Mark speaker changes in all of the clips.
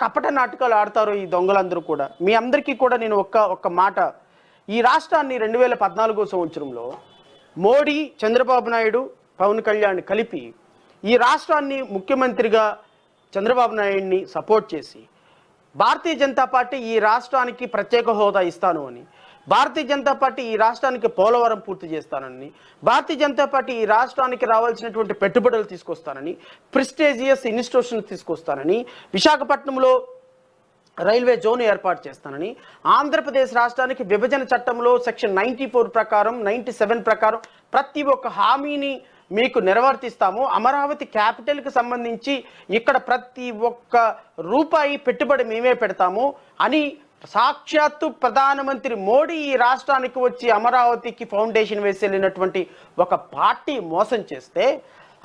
Speaker 1: కపట నాటకాలు ఆడతారో ఈ దొంగలందరూ కూడా. మీ అందరికీ కూడా నేను ఒక్క మాట, ఈ రాష్ట్రాన్ని 2014 సంవత్సరంలో మోడీ, చంద్రబాబు నాయుడు, పవన్ కళ్యాణ్ కలిపి ఈ రాష్ట్రాన్ని ముఖ్యమంత్రిగా చంద్రబాబు నాయుడిని సపోర్ట్ చేసి భారతీయ జనతా పార్టీ ఈ రాష్ట్రానికి ప్రత్యేక హోదా ఇస్తాను అని, భారతీయ జనతా పార్టీ ఈ రాష్ట్రానికి పోలవరం పూర్తి చేస్తానని, భారతీయ జనతా పార్టీ ఈ రాష్ట్రానికి రావాల్సినటువంటి పెట్టుబడులు తీసుకొస్తానని, ప్రెస్టీజియస్ ఇన్స్టిట్యూషన్ తీసుకొస్తానని, విశాఖపట్నంలో రైల్వే జోన్ ఏర్పాటు చేస్తానని, ఆంధ్రప్రదేశ్ రాష్ట్రానికి విభజన చట్టంలో సెక్షన్ 94 ప్రకారం 97 ప్రకారం ప్రతి ఒక్క హామీని మీకు నిర్వర్తిస్తాము, అమరావతి క్యాపిటల్కి సంబంధించి ఇక్కడ ప్రతి ఒక్క రూపాయి పెట్టుబడి మేమే పెడతాము అని సాక్షాత్తు ప్రధానమంత్రి మోడీ ఈ రాష్ట్రానికి వచ్చి అమరావతికి ఫౌండేషన్ వేసి వెళ్ళినటువంటి ఒక పార్టీ మోసం చేస్తే,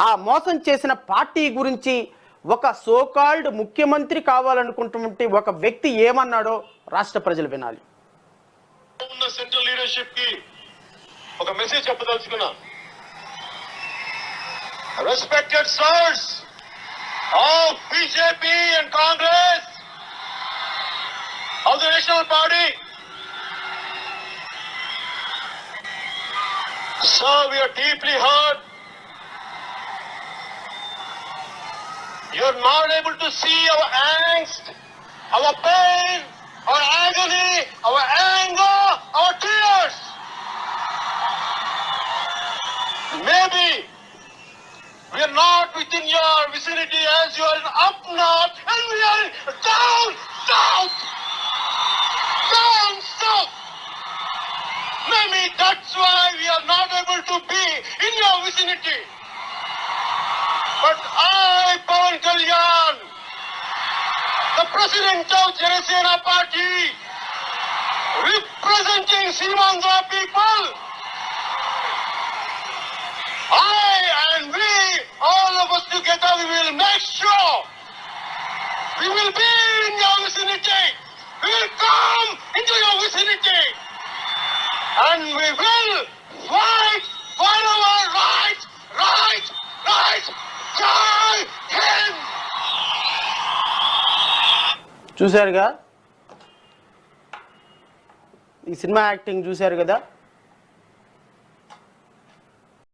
Speaker 1: ఆ మోసం చేసిన పార్టీ గురించి ఒక సోకాల్డ్ ముఖ్యమంత్రి కావాలనుకుంటున్నటువంటి ఒక వ్యక్తి ఏమన్నాడో రాష్ట్ర ప్రజలు వినాలి.
Speaker 2: సెంట్రల్ లీడర్షిప్ కి ఒక మెసేజ్ చెప్పదలుచుకున్నా. Respected sirs of BJP and Congress, of the National Party, sir, we are deeply hurt. You are not able to see our angst, our pain, our agony, our anger, our tears. Maybe we are not within your vicinity as you are up north and we are down south. Down south. Maybe that's why we are not able to be in your vicinity. But I, Pawan Kalyan, the President of Janasena Party, representing Simandra people, I and we, all of us together, we will make sure we will be in your vicinity. We will come into your vicinity. And we will fight for our right. Jai Hind!
Speaker 1: చూశారుగా, ఈ cinema acting చూశారు కదా.